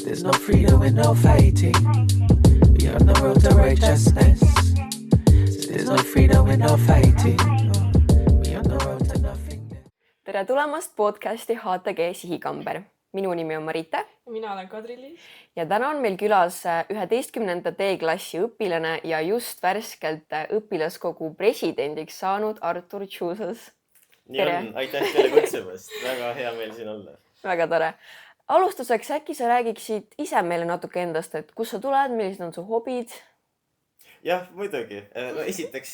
There's no freedom with no fighting. We on the road to righteousness. There's no freedom with no fighting. We on the road to nothing. Tere tulemast podcasti HTG Sihikamber. Minu nimi on Marita. Mina olen Kadri-Liis. Ja täna on meil külas 11. D-klassi õpilane ja just värskelt õpilaskogu presidendiks saanud Artur Tšusas. Nii on, aitäh teile kutsumast. Väga hea meel siin olla. Väga tore. Alustuseks äkki sa räägiksid ise meile natuke endast, et kus sa tuled, millised on su hobid? Jah, muidugi. No, esiteks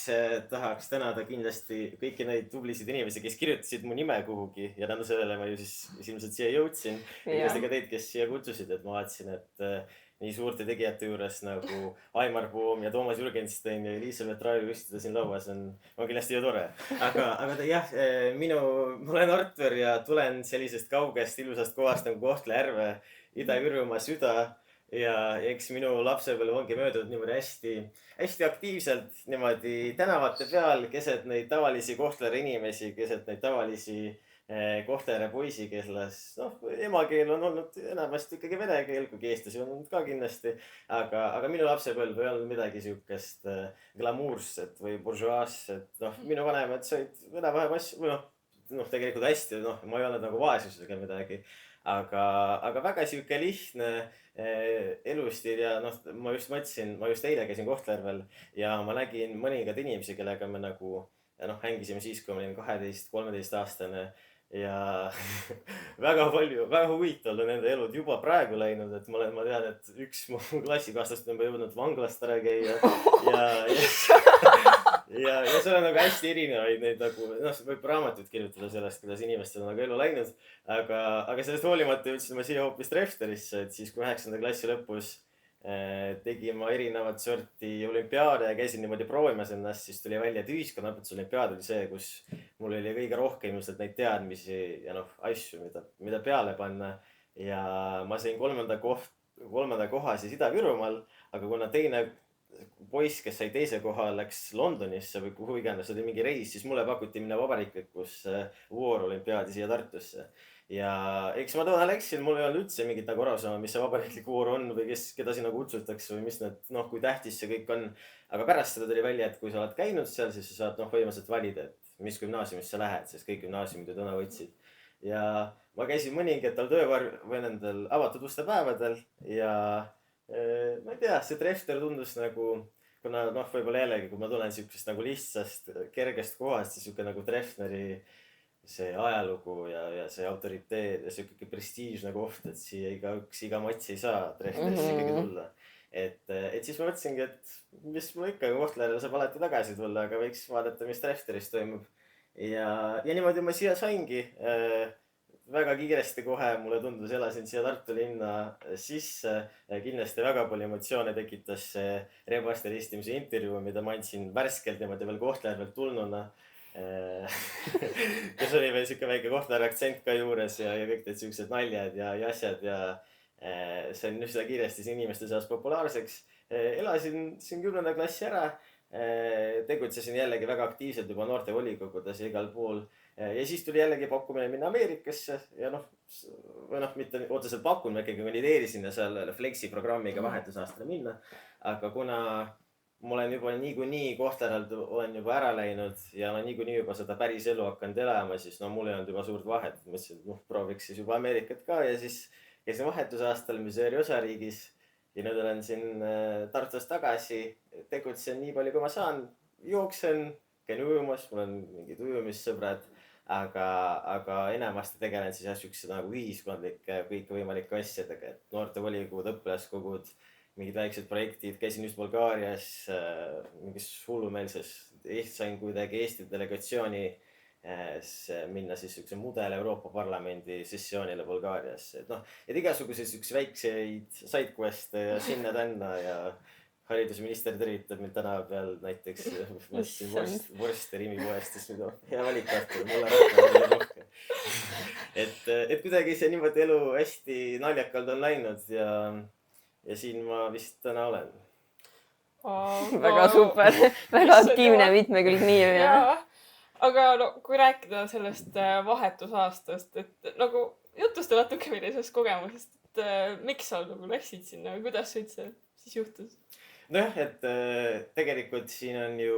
tahaks tänada kindlasti kõiki neid tublisid inimesi, kes kirjutasid mu nime kuhugi ja tänu sellele ma ju siis ilmselt siia jõudsin. Kindlasti ka teid, kes siia kutsusid, et ma vaatasin, et nii suurte tegijate juures nagu Aimar Poom ja Toomas Jürgenstein ja Elisabeth Raevi istuda siin lauas on kindlasti ju tore. Aga jah, ma olen Artur ja tulen sellisest kaugest ilusast kohast nagu Kohtla-Järve, Ida-Virumaa süda. Ja eks minu lapsepõlv ongi möödunud niimoodi hästi aktiivselt niimoodi tänavate peal, keset neid tavalisi Kohtla-Järve inimesi, keset neid tavalisi Kohtla-Järve poisi, kes emakeel on olnud enamasti ikkagi vene keel, kuigi eestlasi on olnud ka kindlasti. Aga minu lapsepõlv ei olnud midagi siukest glamuurset või buržuaasset. Minu vanemad said enam-vähem asju, tegelikult hästi, ma ei olnud nagu vaesusega midagi. Aga väga siuke lihtne elustiil ja ma just mõtlesin, ma just eile käisin Kohtla-Järvel ja ma nägin mõningad inimesi, kellega me nagu hängisime siis, kui ma olin 12-13 aastane ja väga huvitav on nende elud juba praegu läinud, et ma tean, et üks mu klassikaaslast on jõudnud vanglast ära käia ja seal on nagu hästi erinevaid neid nagu, võib raamatut kirjutada sellest, kuidas inimestel on nagu elu läinud, aga sellest hoolimata jõudsin ma siia hoopis Trefterisse, et siis kui 9. klassi lõpus tegin ma erinevat sorti olümpiaade ja käisin niimoodi proovimas ennast, siis tuli välja, et ühiskonnaõpetuse olümpiaad oli see, kus mul oli kõige rohkem just neid teadmisi ja asju, mida peale panna ja ma sain 3. koha siis Ida-Virumaal, aga kuna teine poiss, kes sai 2. koha, läks Londonisse või kuhu iganes, oli mingi reis, siis mulle pakuti minna vabariiklikusse voorolümpiaadi siia Tartusse. Ja eks ma toona läksin, mul ei olnud üldse mingit nagu arusaama, mis see vabariiklik voor on või keda sinna kutsutakse või mis need, kui tähtis see kõik on. Aga pärast seda tuli välja, et kui sa oled käinud seal, siis sa saad võimaliselt valida, et mis gümnaasiumisse lähed, sest kõik gümnaasiumid ju täna võtsid. Ja ma käisin mõningatel töövõnendel avatud uste päevadel ja ma ei tea, see Trefter tundus nagu, kuna võib-olla jällegi, kui ma tulen siukest nagu lihtsast, kergest kohast, siis siuke nagu Treffneri see ajalugu ja see autoriteet ja siuke prestiižne koht, et siia iga mats ei saa Treffnerisse ikkagi tulla. Et siis ma mõtlesingi, et mis mul ikka Kohtla-Järvel saab alati tagasi tulla, aga võiks vaadata, mis Treffneris toimub. Ja niimoodi ma siia saingi. Väga kiiresti kohe mulle tundus, elasin siia Tartu linna sisse. Kindlasti väga palju emotsioone tekitas see rebaste ristimise intervjuu, mida ma andsin värskelt niimoodi veel Kohtla-Järvelt tulnuna. Kes oli veel siuke väike Kohtla-Järve aktsent ka juures ja kõik need siuksed naljad ja asjad ja see on üsna kiiresti siin inimeste seas populaarseks. Elasin siin 10. klassi ära, tegutsesin jällegi väga aktiivselt juba noorte volikogudes ja igal pool. Ja siis tuli jällegi pakkumine minna Ameerikasse ja mitte otseselt pakkumine, ikkagi kandideerisin ja seal Flexi programmiga vahetusaastale minna. Aga kuna ma olen juba niikuinii Kohtla-Järvelt olen juba ära läinud ja olen niikuinii juba seda päris elu hakanud elama, siis mul ei olnud juba suurt vahet. Mõtlesin, et prooviks siis juba Ameerikat ka ja siis käisin vahetusaastal Missouri osariigis ja nüüd olen siin Tartus tagasi, tegutsen nii palju, kui ma saan, jooksen, käin ujumas, mul on mingid ujumissõbrad, aga enamasti tegelen siis siukse nagu ühiskondlike kõikvõimalike asjadega, et noorte volikogud, õpilaskogud, mingid väiksed projektid, käisin just Bulgaarias mingis hullumeelses, sain kuidagi Eesti delegatsiooni minna siis siukse mudel Euroopa Parlamendi sessioonile Bulgaarias. Et igasuguseid siukse väikseid sidequeste ja sinna-tänna ja haridusminister tervitab mind tänava peal näiteks vorsti Rimi poest, siis hea valik Artur, mulle rohkem. Et kuidagi see niimoodi elu hästi naljakalt on läinud ja siin ma vist täna olen. Väga super, väga aktiivne mitmekülgne inimene. Aga kui rääkida sellest vahetusaastast, et nagu jutusta natuke millisest kogemusest, et miks sa nagu läksid sinna, kuidas see üldse siis juhtus? Nojah, et tegelikult siin on ju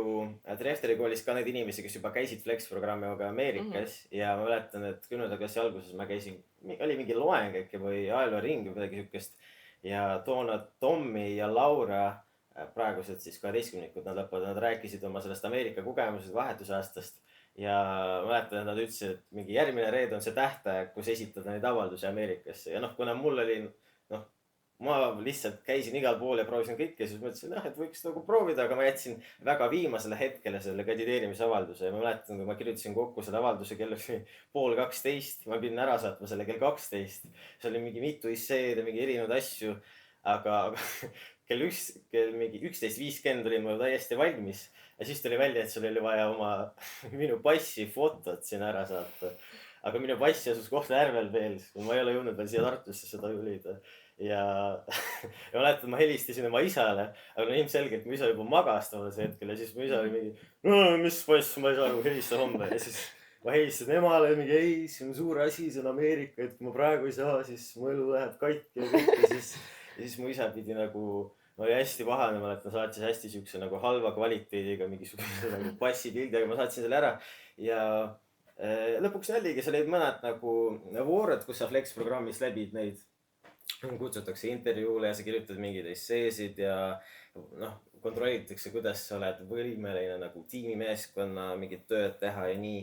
Trefteri koolis ka neid inimesi, kes juba käisid Flex-programmiga Ameerikas ja ma mäletan, et 10. klassi alguses ma käisin, oli mingi loeng äkki või ajalooring või midagi siukest ja toona Tommi ja Laura, praegused siis 12-nikud, nad rääkisid oma sellest Ameerika kogemusest vahetusaastast ja ma mäletan, et nad ütlesid, et mingi järgmine reede on see tähtaeg, kus esitada neid avaldusi Ameerikasse ja kuna mul oli, ma lihtsalt käisin igal pool ja proovisin kõike, siis mõtlesin, et võiks nagu proovida, aga ma jätsin väga viimasele hetkele selle kandideerimisavalduse ja ma mäletan, kui ma kirjutasin kokku selle avalduse kell 11:30, ma pidin ära saatma selle kell 12. See oli mingi mitu isseed ja mingi erinevaid asju, aga kell mingi 11:50 olin ma täiesti valmis ja siis tuli välja, et sul oli vaja minu passi fotot sinna ära saata. Aga minu passi asus Kohtla-Järvel veel, ma ei ole jõudnud veel siia Tartusse seda julida. Ja ma mäletan, et ma helistasin oma isale, aga ilmselgelt mu isa juba magas tollasel hetkel ja siis mu isa oli mingi, mis pass, ma ei saa aru, helista homme. Ja siis ma helistasin emale mingi, ei, see on suur asi, see on Ameerika, et kui ma praegu ei saa, siis mu elu läheb katki ja kõik. Ja siis mu isa pidi nagu, ma oli hästi pahane, ma mäletan, saatis hästi siukse nagu halva kvaliteediga mingisuguse nagu passipildi, aga ma saatsin selle ära ja lõpuks jällegi, seal olid mõned nagu voored, kus sa Flex programmis läbid neid, kutsutakse intervjuule ja sa kirjutad mingeid esseesid ja kontrollitakse, kuidas sa oled võimeline nagu tiimimeeskonna mingit tööd teha ja nii.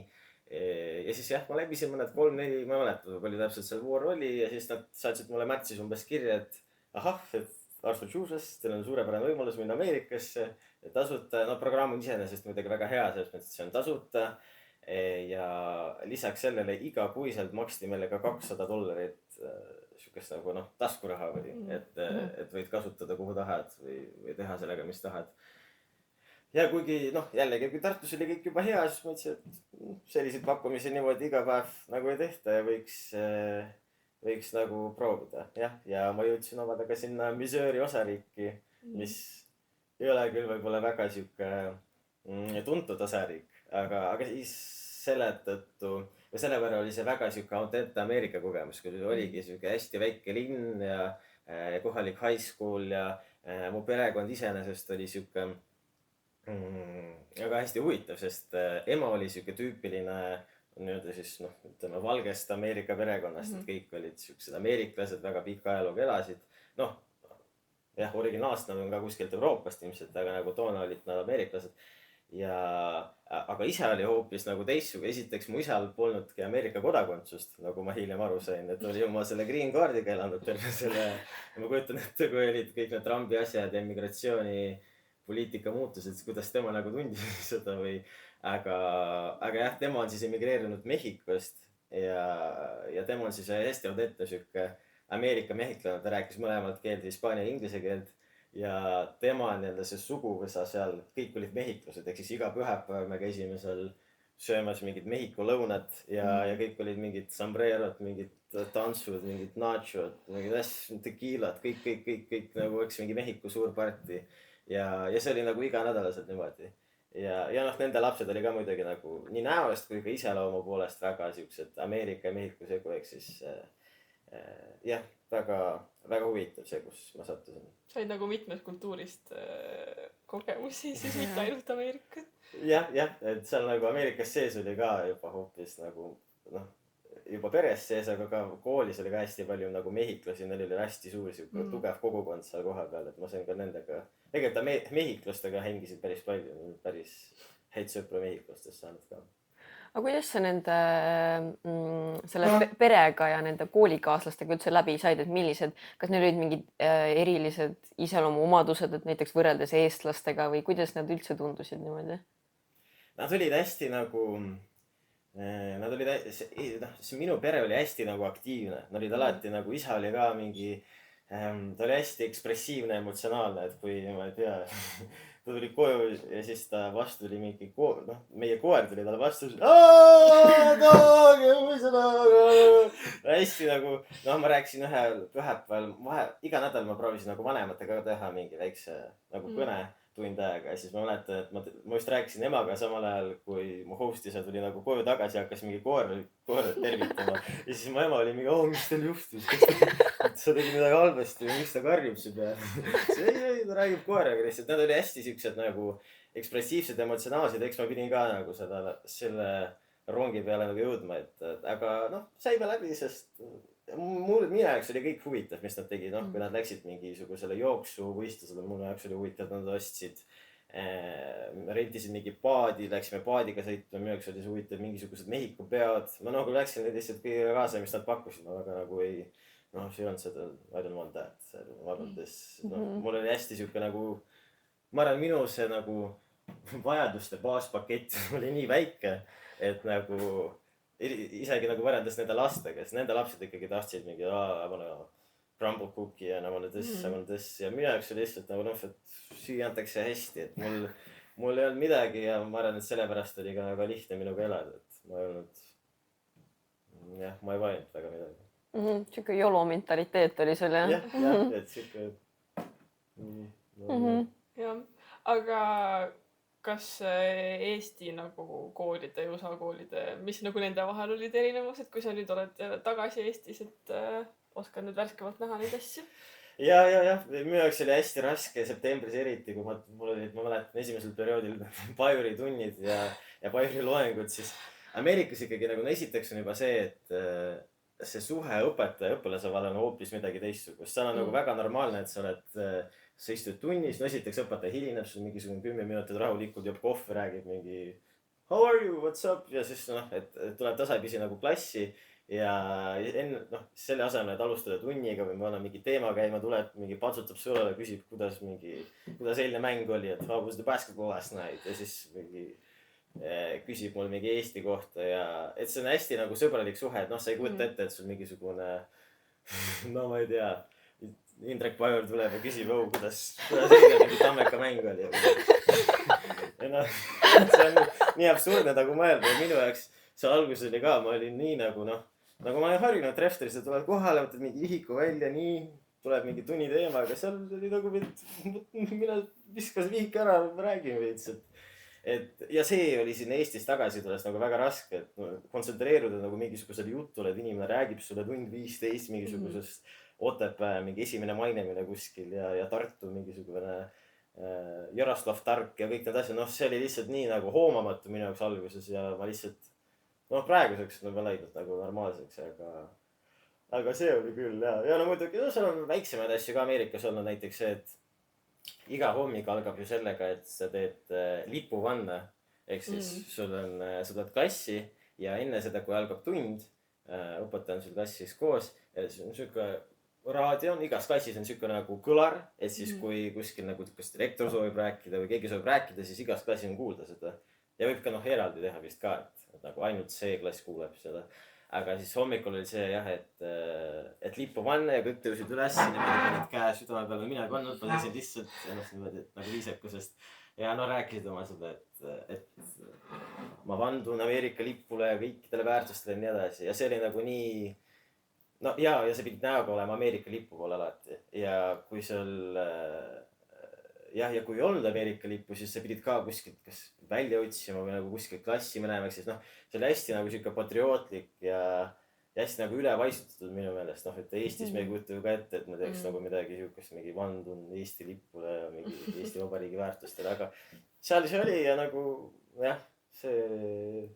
Ja siis jah, ma läbisin mõned 3-4, ma ei mäleta, palju täpselt seal voor oli ja siis nad saatsid mulle märtsis umbes kirja, et ahah, et Artur Juuses, teil on suurepärane võimalus minna Ameerikasse tasuta. Programm on iseenesest muidugi väga hea, selles mõttes, et see on tasuta. Ja lisaks sellele igakuiselt maksti meile ka $200 sihukest nagu taskuraha või, et võid kasutada kuhu tahad või teha sellega, mis tahad. Ja kuigi jällegi, kui Tartus oli kõik juba hea, siis ma ütlesin, et selliseid pakkumisi niimoodi iga päev nagu ei tehta ja võiks nagu proovida. Ja ma jõudsin omada ka sinna Missouri osariiki, mis ei ole küll võib-olla väga sihuke tuntud osariik. Aga siis selle tõttu, või selle võrra oli see väga sihuke autentne Ameerika kogemus, kui oligi sihuke hästi väike linn ja kohalik high school ja mu perekond iseenesest oli sihuke väga hästi huvitav, sest ema oli sihuke tüüpiline nii-öelda siis ütleme valgest Ameerika perekonnast, et kõik olid siuksed ameeriklased, väga pika ajalooga elasid. Jah, originaalselt nad on ka kuskilt Euroopast ilmselt, aga nagu toona olid nad ameeriklased. Aga isa oli hoopis nagu teistsugune. Esiteks mu isal polnudki Ameerika kodakondsust, nagu ma hiljem aru sain, et oli oma selle green card'iga elanud terve selle. Ma kujutan ette, kui olid kõik need Trumpi asjad ja immigratsiooni poliitika muutused, kuidas tema nagu tundis seda või. Aga jah, tema on siis emigreerunud Mehhikost ja tema on siis hästi autentne sihuke Ameerika mehhiklane, ta rääkis mõlemalt keelt, hispaania ja inglise keelt. Ja tema nii-öelda see suguvõsa seal, kõik olid mehhiklased, ehk siis iga pühapäev me käisime seal söömas mingid Mehhiko lõunad ja kõik olid mingid sombrerod, mingid tantsud, mingid nachod, mingid tequilad, kõik nagu oleks mingi Mehhiko suur party. Ja see oli nagu iganädalaselt niimoodi. Ja nende lapsed oli ka muidugi nagu nii näoest kui ka iseloomu poolest väga siuksed Ameerika ja Mehhiko segu, ehk siis jah, väga huvitav see, kus ma sattusin. Said nagu mitmest kultuurist kogemusi, siis mitte ainult Ameerikas. Jah, et seal nagu Ameerikas sees oli ka juba hoopis nagu juba peres sees, aga ka koolis oli ka hästi palju nagu mehhiklasi, neil oli hästi suur tugev kogukond seal koha peal, et ma sain ka nendega, tegelikult mehhiklastega hängisid päris palju, päris häid sõpru mehhiklastest saanud ka. Aga kuidas sa nende selle perega ja nende koolikaaslastega üldse läbi said, et millised, kas neil olid mingid erilised iseloomuomadused, et näiteks võrreldes eestlastega või kuidas nad üldse tundusid niimoodi? Nad olid hästi nagu, minu pere oli hästi nagu aktiivne, nad olid alati nagu, isa oli ka mingi, ta oli hästi ekspressiivne, emotsionaalne, et kui ma ei tea, ta tuli koju ja siis ta vastu tuli mingi meie koer tuli talle vastu. Hästi nagu, ma rääkisin ühe pühapäeval, iga nädal ma proovisin nagu vanematega teha mingi väikse nagu kõne tund aega ja siis ma mäletan, et ma just rääkisin emaga samal ajal, kui mu host isa tuli nagu koju tagasi ja hakkas mingi koer tervitama ja siis mu ema oli mingi, mis teil juhtus? et sa tegid midagi halvasti või miks ta karjub su peale. ei, ta räägib koeraga lihtsalt, nad olid hästi siuksed nagu ekspressiivsed, emotsionaalsed, eks ma pidin ka nagu selle rongi peale nagu jõudma, et aga noh, saime läbi, sest minu jaoks oli kõik huvitav, mis nad tegid, noh, kui nad läksid mingisugusele jooksuvõistlusele, minu jaoks oli huvitav, nad ostsid, rentisid mingi paadi, läksime paadiga sõitma, minu jaoks oli see huvitav, mingisugused Mehhiko peod. Ma nagu läksin lihtsalt kõigega kaasa, mis nad pakkusid, ma väga nagu ei, noh, see ei olnud seda, I don't want that, vaadates, noh, mul oli hästi siuke nagu, ma arvan, minu see nagu vajaduste baaspakett oli nii väike, et nagu isegi nagu võrreldes nende lastega, sest nende lapsed ikkagi tahtsid mingi, crumble cookie ja nagu this ja minu jaoks oli lihtsalt nagu noh, et süüa antakse hästi, et mul ei olnud midagi ja ma arvan, et sellepärast oli ka väga lihtne minuga elada, et ma ei olnud, jah, ma ei vajanud väga midagi. Siuke jolo mentaliteet oli sul jah? Jah, et siuke. Jah, aga kas Eesti nagu koolide ja USA koolide, mis nagu nende vahel olid erinevused, kui sa nüüd oled tagasi Eestis, et oskad nüüd värskemalt näha neid asju? Ja, minu jaoks oli hästi raske septembris eriti, kui mul olid, ma mäletan esimesel perioodil Pajuri tunnid ja Pajuri loengud, siis Ameerikas ikkagi nagu esiteks on juba see, et see suhe õpetaja õpilase vahel on hoopis midagi teistsugust. See on nagu väga normaalne, et sa istud tunnis, no esiteks õpetaja hilineb sul mingisugune 10 minutit rahulikult, joob kohvi, räägib mingi how are you, what's up ja siis noh, et tuleb tasapisi nagu klassi ja enne, noh, selle asemel, et alustada tunniga või panna mingi teema käima, tuleb mingi patsutab sõlale, küsib, kuidas eilne mäng oli, et how was the basketball last night ja siis mingi küsib mul mingi Eesti kohta ja et see on hästi nagu sõbralik suhe, et noh, sa ei kujuta ette, et sul mingisugune no ma ei tea, Indrek Pajur tuleb ja küsib, kuidas eile mingi Tammeka mäng oli ja noh, see on nii absurdne nagu mõelda ja minu jaoks see algus oli ka, ma olin nii nagu noh, nagu ma olen harjunud Trefteris, et tuled kohale, võtad mingi ühiku välja, nii tuleb mingi tunni teema, aga seal oli nagu mina viskas vihik ära, räägime veits, et ja see oli siin Eestis tagasi tulles nagu väga raske, et kontsentreeruda nagu mingisugusele jutule, et inimene räägib sulle tund 15 mingisugusest Otepää mingi esimene mainimine kuskil ja Tartu mingisugune Jaroslav Tark ja kõik need asjad, noh, see oli lihtsalt nii nagu hoomamatu minu jaoks alguses ja ma lihtsalt noh, praeguseks ma leidnud nagu normaalseks, aga see oli küll ja no muidugi, no seal on väiksemaid asju ka Ameerikas olnud, näiteks see, et iga hommik algab ju sellega, et sa teed lipuvanna, ehk siis sa tuled klassi ja enne seda, kui algab tund, õpetaja on sul klassis koos ja siis on siuke raadio on, igas klassis on siuke nagu kõlar, et siis kui kuskil nagu kas direktor soovib rääkida või keegi soovib rääkida, siis igas klassis on kuulda seda ja võib ka noh eraldi teha vist ka, et nagu ainult see klass kuuleb seda. Aga siis hommikul oli see jah, et lipuvanne ja kõik tõusid üles, niimoodi panid käe südame peale, mina ei pannud, ma teisin lihtsalt ennast niimoodi nagu viisakusest ja no rääkisid oma seda, et ma vandun Ameerika lipule ja kõikidele väärtustele ja nii edasi ja see oli nagu nii no ja sa pidid näoga olema Ameerika lipu poole alati ja kui sul ja kui ei olnud Ameerika lippu, siis sa pidid ka kuskilt kas välja otsima või nagu kuskilt klassi minema, siis noh, see oli hästi nagu siuke patriootlik ja hästi nagu ülevaistutatud minu meelest, noh, et Eestis me ei kujuta ju ka ette, et me teeks nagu midagi siukest, mingi vandun Eesti lipule ja mingi Eesti Vabariigi väärtustele, aga seal see oli ja nagu jah, see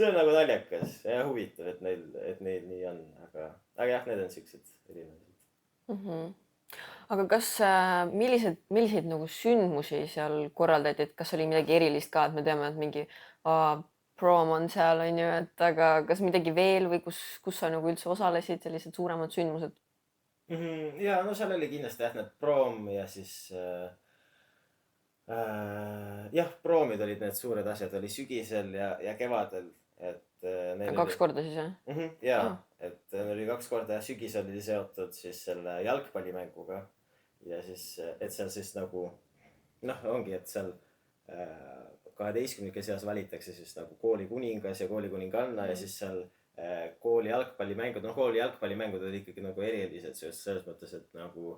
on nagu naljakas ja huvitav, et neil nii on, aga jah, need on siuksed erinevad. Aga kas, milliseid nagu sündmusi seal korraldati, et kas oli midagi erilist ka, et me teame, et mingi prom on seal on ju, et aga kas midagi veel või kus sa nagu üldse osalesid, sellised suuremad sündmused? Ja no seal oli kindlasti jah, need prom ja siis jah, promid olid need suured asjad, oli sügisel ja kevadel, et kaks korda siis jah? Ja, et oli 2 korda ja sügisel oli seotud siis selle jalgpallimänguga ja siis, et seal siis nagu noh, ongi, et seal 12 seas valitakse siis nagu kooli kuningas ja kooli kuninganna ja siis seal kooli jalgpallimängud, noh kooli jalgpallimängud olid ikkagi nagu erilised selles mõttes, et nagu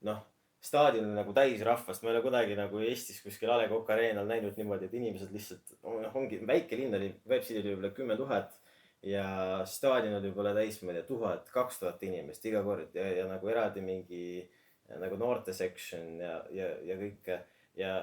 noh, staadion on nagu täis rahvast, ma ei ole kunagi nagu Eestis kuskil A. Le Coq Arena'l näinud niimoodi, et inimesed lihtsalt, ongi väike linn oli, Peipsil oli võib-olla 10 000 ja staadion oli võib-olla täis, ma ei tea, 1000-2000 inimest iga kord ja nagu eraldi mingi nagu noorte section ja kõike. Ja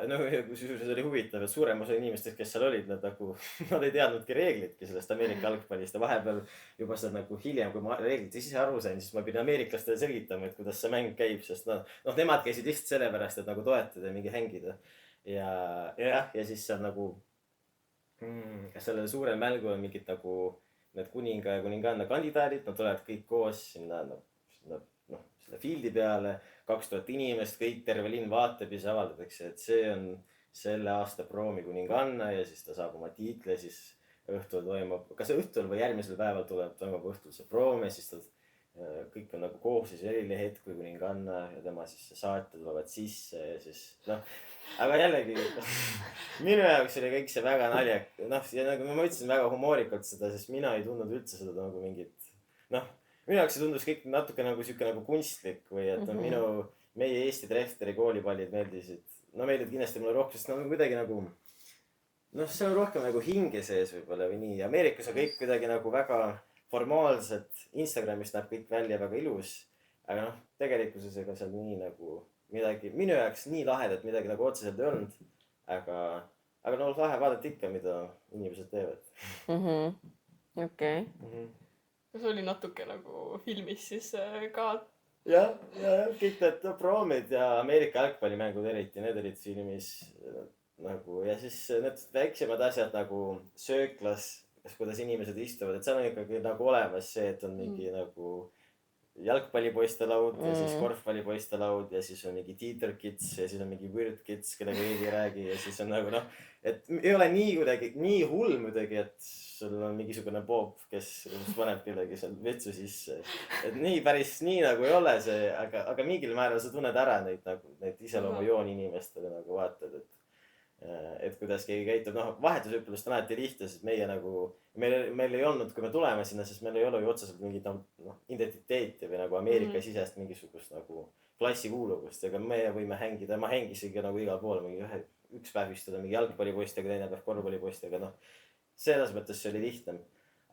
kusjuures oli huvitav, et suurem osa inimestest, kes seal olid, nad nagu, nad ei teadnudki reeglitki sellest Ameerika jalgpallist ja vahepeal juba seda nagu hiljem, kui ma reeglitest ise aru sain, siis ma pidin ameeriklastele selgitama, et kuidas see mäng käib, sest nemad käisid lihtsalt sellepärast, et nagu toetada ja mingi hängida. Ja siis seal nagu sellel suurel mängul on mingid nagu need kuninga ja kuninganna kandidaadid, nad tulevad kõik koos sinna selle fieldi peale, 2000 inimest, kõik terve linn vaatab ja siis avaldatakse, et see on selle aasta proomi kuninganna ja siis ta saab oma tiitli, siis õhtul toimub, kas õhtul või järgmisel päeval toimub õhtul see proom ja siis kõik on nagu koos ja siis eriline hetk, kui kuninganna ja tema siis saatja tulevad sisse ja siis aga jällegi minu jaoks oli kõik see väga naljak, ja nagu ma ütlesin väga humoorikalt seda, sest mina ei tundnud üldse seda nagu mingit, minu jaoks see tundus kõik natuke nagu siuke nagu kunstlik või et meie Eesti Treffneri koolipallid meeldisid. Meeldib kindlasti mulle rohkem, sest kuidagi nagu, see on rohkem nagu hinge sees võib-olla või nii. Ameerikas on kõik kuidagi nagu väga formaalsed, Instagramist näeb kõik välja väga ilus, aga tegelikkuses ega seal nii nagu midagi, minu jaoks nii lahedat midagi nagu otseselt ei olnud, aga lahe vaadata ikka, mida inimesed teevad. Okei. Kas oli natuke nagu filmis siis ka? Ja kõik need proomid ja Ameerika jalgpallimängud eriti, need olid filmis nagu ja siis need väiksemad asjad nagu sööklas, kuidas inimesed istuvad, et seal on ikkagi nagu olemas see, et on mingi nagu jalgpallipoiste laud ja siis korvpallipoiste laud ja siis on mingi theater kids ja siis on mingi weird kids, kellega veidi ei räägi ja siis on nagu et ei ole nii kuidagi, nii hull muidugi, et sul on mingisugune Bob, kes paneb kellegi seal vetsu sisse. Et nii päris nii nagu ei ole see, aga mingil määral sa tunned ära neid iseloomujooni inimestele nagu vaatad, et kuidas keegi käitub. Vahetusõpilust on alati lihtne, sest meie nagu, meil ei olnud, kui me tuleme sinna, sest meil ei ole ju otseselt mingit identiteeti või nagu Ameerika sisest mingisugust nagu klassikuuluvust, ega me võime hängida, ma hängisin ka nagu igal pool mingi üks päev istuda mingi jalgpallipoistega, teine päev korvpallipoistega, selles mõttes see oli lihtsam.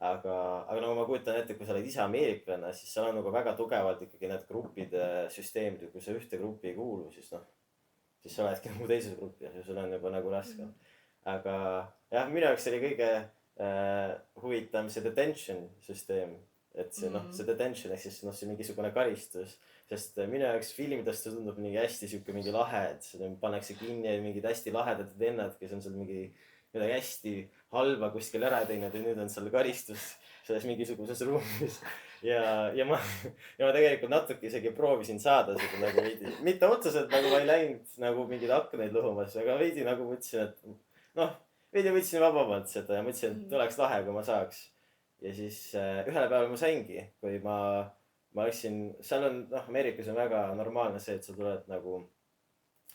Aga nagu ma kujutan ette, kui sa oled ise ameeriklane, siis seal on nagu väga tugevalt ikkagi need gruppide süsteemid, kui sa ühte gruppi ei kuulu, siis sa oledki nagu teises grupis ja sul on juba nagu raske. Aga jah, minu jaoks oli kõige huvitavam see detention süsteem, et see detention ehk siis see mingisugune karistus, sest minu jaoks filmidest see tundub mingi hästi siuke mingi lahe, et pannakse kinni ja mingid hästi lahedad vennad, kes on seal midagi hästi halba kuskil ära teinud ja nüüd on seal karistus selles mingisuguses ruumis. Ja ma tegelikult natuke isegi proovisin saada seda nagu veidi, mitte otseselt nagu ma ei läinud nagu mingeid aknaid lõhumas, aga veidi nagu mõtlesin, et veidi võtsin vabamalt seda ja mõtlesin, et oleks lahe, kui ma saaks. Ja siis ühele päeval ma saingi, kui ma läksin, seal on, Ameerikas on väga normaalne see, et sa tuled nagu,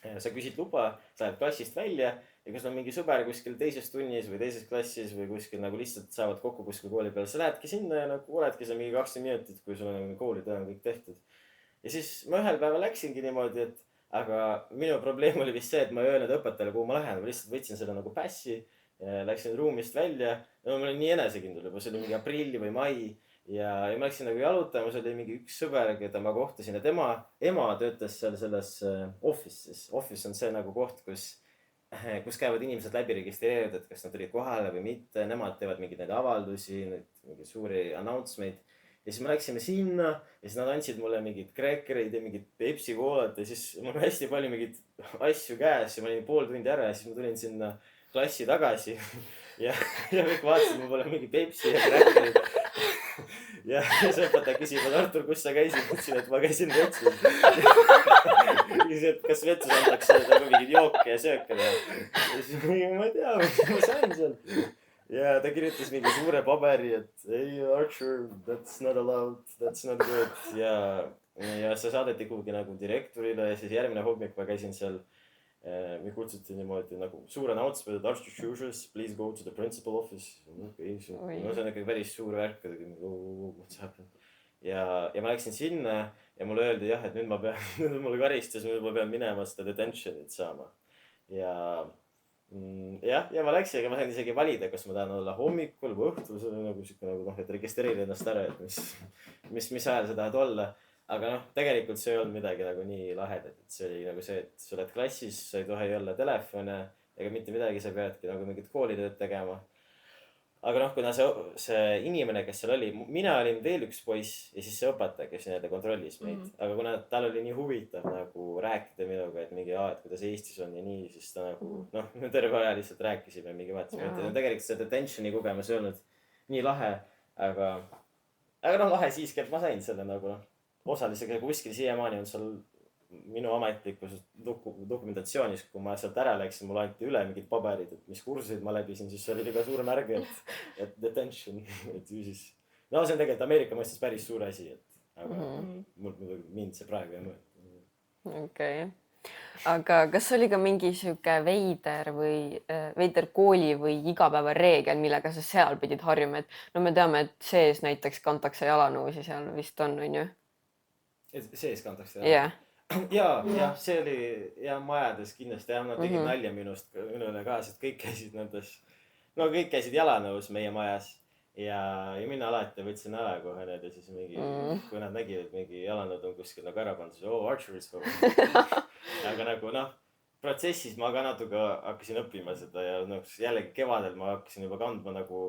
sa küsid luba, sa lähed klassist välja ja kui sul on mingi sõber kuskil teises tunnis või teises klassis või kuskil nagu lihtsalt saavad kokku kuskil kooli peal, sa lähedki sinna ja nagu oledki seal mingi 20 minutit, kui sul on koolitöö on kõik tehtud. Ja siis ma ühel päeval läksingi niimoodi, aga minu probleem oli vist see, et ma ei öelnud õpetajale, kuhu ma lähen, ma lihtsalt võtsin selle nagu passi, läksin ruumist välja ja ma olin nii enesekindel juba, see oli mingi aprilli või mai ja ma läksin nagu jalutama, see oli mingi üks sõber, keda ma kohtasin ja tema ema töötas seal selles office'is. Office on see nagu koht, kus käivad inimesed läbi registreerivad, et kas nad tulid kohale või mitte, nemad teevad mingeid neid avaldusi, mingeid suuri announcement. Ja siis me läksime sinna ja siis nad andsid mulle mingid kreekereid ja mingid Pepsi koolad ja siis mul oli hästi palju mingeid asju käes ja ma olin pool tundi ära ja siis ma tulin sinna klassi tagasi ja kõik vaatasid, mul pole mingi Pepsi ja kreekereid. Ja see õpetaja küsib, et Artur, kus sa käisid? Ütlesin, et ma käisin vetsus. Küsis, et kas vetsus antakse nagu mingid jooke ja sööke. Ja siis ma ei tea, ma sain seal. Ja ta kirjutas mingi suure paberi, et ei, Archer, that's not allowed, that's not good. Ja see saadeti kuhugi nagu direktorile ja siis järgmine hommik ma käisin seal. Me kutsuti niimoodi nagu suur announcement, et Archer Choosers, please go to the principal office. Okay, see on ikkagi päris suur värk. Ja ma läksin sinna ja mulle öeldi jah, et nüüd ma pean, nüüd mulle karistas, nüüd ma pean minema seda detention'it saama. Ja jah, ja ma läksin, aga ma sain isegi valida, kas ma tahan olla hommikul või õhtul, see oli nagu siuke nagu noh, et registreeri ennast ära, et mis ajal sa tahad olla. aga noh, tegelikult see ei olnud midagi nagu nii lahedat, et see oli nagu see, et sa oled klassis, sa ei tohi olla telefone ega mitte midagi, sa peadki nagu mingit koolitööd tegema. aga noh, kuna see inimene, kes seal oli, mina olin veel üks poiss ja siis see õpetaja, kes nii-öelda kontrollis meid. aga kuna tal oli nii huvitav nagu rääkida minuga, et mingi, et kuidas Eestis on ja nii, siis ta nagu noh, terve aja lihtsalt rääkisime mingi vaatasime. tegelikult see detentioni kogemus ei olnud nii lahe, aga noh, lahe siiski, et ma sain selle nagu noh, osalisega kuskil siiamaani on seal minu ametlikus dokumentatsioonis, kui ma sealt ära läksin, mulle anti üle mingid paberid, et mis kursuseid ma läbisin, siis seal oli ka suur märg, et detention, et ju siis. no see on tegelikult Ameerika mõistes päris suur asi, et aga mind see praegu ei mõõta. Okei. Aga kas oli ka mingi sihuke veider kooli või igapäevareegel, millega sa seal pidid harjuma, et no me teame, et sees näiteks kantakse jalanõusi seal vist on ju? Sees kantakse jah? ja see oli ja majades kindlasti jah, nad tegid nalja minu üle ka, sest kõik käisid jalanõus meie majas ja mina alati võtsin ära kohe need ja siis mingi, kui nad nägid, et mingi jalanõud on kuskil nagu ära pandud, siis archery's home. aga nagu noh, protsessis ma ka natuke hakkasin õppima seda ja noh, jällegi kevadel ma hakkasin juba kandma nagu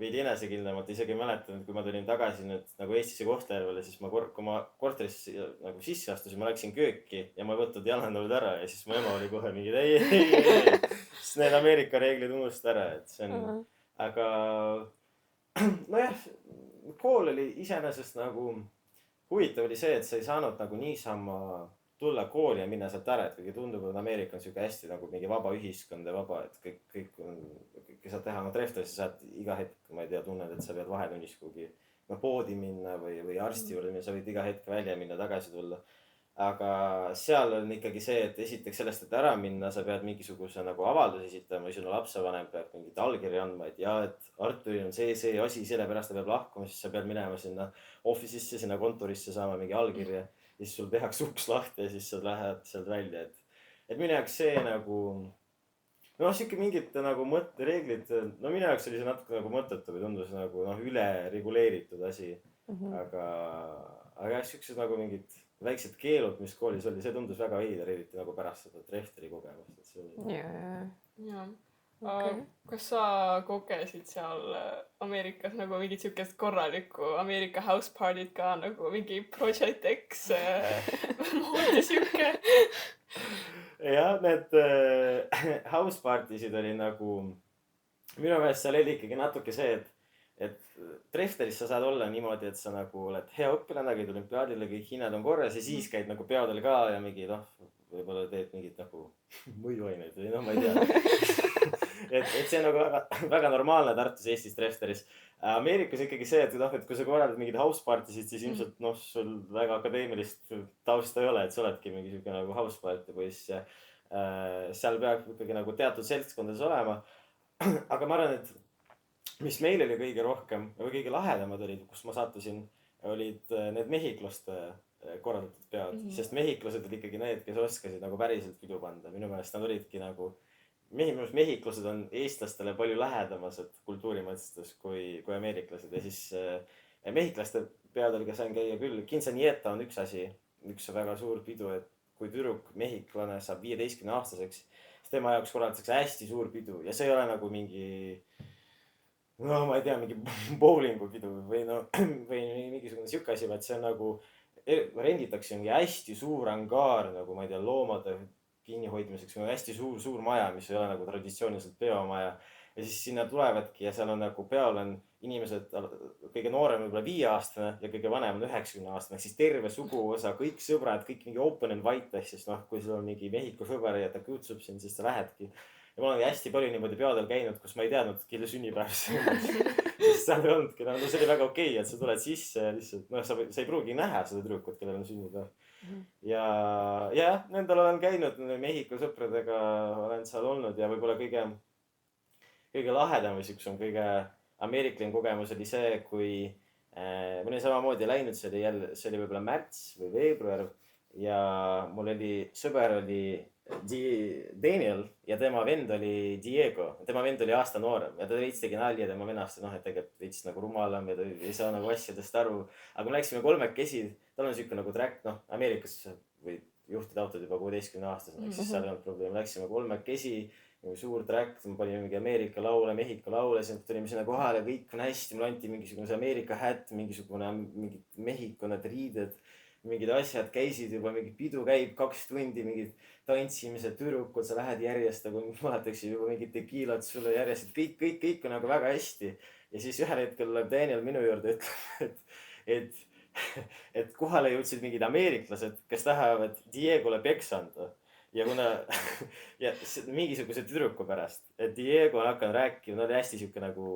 veidi enesekindlamalt, isegi mäletan, et kui ma tulin tagasi nüüd nagu Eestisse Kohtla-Järvele, siis kui ma korterisse nagu sisse astusin, ma läksin kööki ja ma ei võtnud jalanõud ära ja siis mu ema oli kohe mingi ei. Siis need Ameerika reeglid unusta ära, et see on, aga nojah, kool oli iseenesest nagu huvitav oli see, et sa ei saanud nagu niisama tulla kooli ja minna sealt ära, et kuigi tundub, et Ameerika on siuke hästi nagu mingi vaba ühiskond ja vaba, et kõik on, kõike saad teha, no trehvitasid, sa saad iga hetk, ma ei tea, tunned, et sa pead vahetunnis kuhugi poodi minna või arsti juurde minna, sa võid iga hetk välja minna, tagasi tulla. aga seal on ikkagi see, et esiteks sellest, et ära minna, sa pead mingisuguse nagu avalduse esitama või sinu lapsevanem peab mingit allkirja andma, et et Arturil on see asi, sellepärast ta peab lahkuma, siis sa pead minema sinna office'isse, sinna kontorisse saama mingi allkirja. Ja siis sul tehakse uks lahti ja siis sa lähed sealt välja, et minu jaoks see nagu, noh, siuke mingid nagu mõttereeglid, no minu jaoks oli see natuke nagu mõttetu või tundus nagu noh, üle reguleeritud asi. aga jah, siuksed nagu mingid väiksed keelud, mis koolis oli, see tundus väga veider, eriti nagu pärast seda Trefteri kogemust, et see oli. Jaa. Kas sa kogesid seal Ameerikas nagu mingit siukest korralikku Ameerika house party't ka nagu mingi Project X moodi siuke? jah, need house party'sid oli nagu, minu meelest seal oli ikkagi natuke see, et Trefteris sa saad olla niimoodi, et sa nagu oled hea õpilane, käid olümpiaadile, kõik hinnad on korras ja siis käid nagu peodel ka ja mingi noh, võib-olla teed mingit nagu mõjuaineid või noh, ma ei tea. et see on nagu väga normaalne Tartus, Eestis, Trefteris. Ameerikas ikkagi see, et noh, et kui sa korraldad mingeid house party'sid, siis ilmselt noh, sul väga akadeemilist tausta ei ole, et sa oledki mingi siuke nagu house party poiss ja seal peab ikkagi nagu teatud seltskondades olema. aga ma arvan, et mis meil oli kõige rohkem või kõige lahedamad olid, kus ma sattusin, olid need mehhiklaste korraldatud peod, sest mehhiklased olid ikkagi need, kes oskasid nagu päriselt pidu panda. minu meelest nad olidki nagu, mehhiklased on eestlastele palju lähedamased kultuuri mõistes kui ameeriklased ja siis mehhiklaste peodel, kes sain käia küll. Quinceañeta on üks asi, üks väga suur pidu, et kui tüdruk mehhiklane saab 15-aastaseks, siis tema jaoks korraldatakse hästi suur pidu ja see ei ole nagu mingi, no ma ei tea, mingi bowlingu pidu või no, või mingisugune siuke asi, vaid see on nagu, renditakse mingi hästi suur angaar nagu, ma ei tea, loomade kinnihoidmiseks, hästi suur maja, mis ei ole nagu traditsiooniliselt peomaja. Ja siis sinna tulevadki ja seal on nagu peol on inimesed, kõige noorem võib-olla 5-aastane ja kõige vanem on 90-aastane, siis terve suguvõsa, kõik sõbrad, kõik mingi open and white, siis noh, kui sul on mingi Mehhiko sõber ja ta kutsub sind, siis sa lähedki. Ja ma olen hästi palju niimoodi peodel käinud, kus ma ei teadnud, kelle sünnipäev see on. Sest seal ei olnudki, no see oli väga okei, et sa tuled sisse ja lihtsalt, noh, sa ei pruugi näha seda tüdrukut, kellel on sünnipäev. Ja nendel olen käinud, Mehhiko sõpradega olen seal olnud ja võib-olla kõige lahedam või siuksem, kõige ameerikline kogemus oli see, kui ma olin samamoodi läinud, see oli võib-olla märts või veebruar ja mul oli, sõber oli Daniel ja tema vend oli Diego, tema vend oli aasta noorem ja ta veits tegi nalja tema venast, noh, et tegelikult veits nagu rumalam ja ta ei saa nagu asjadest aru. aga me läksime kolmekesi, tal on siuke nagu track, noh, Ameerikas võib juhtida autod juba 16-aastasena, ehk siis seal ei olnud probleemi. Läksime kolmekesi, nagu suur track, me panime mingi Ameerika laule, Mehhiko laule, siis tulime sinna kohale, kõik on hästi, mulle anti mingisugune see Ameerika hätt, mingisugune mingid Mehhiko need riided, mingid asjad, käisid juba, mingi pidu käib 2 tundi, mingid tantsimised, tüdrukud, sa lähed järjest, nagu vaadatakse juba mingid tekiilad sulle järjest, et kõik on nagu väga hästi. Ja siis ühel hetkel tuleb Daniel minu juurde, ütleb, et kohale jõudsid mingid ameeriklased, kes tahavad Diegole peksa anda. Ja kuna ja mingisuguse tüdruku pärast, et Diego on hakanud rääkima, ta oli hästi siuke nagu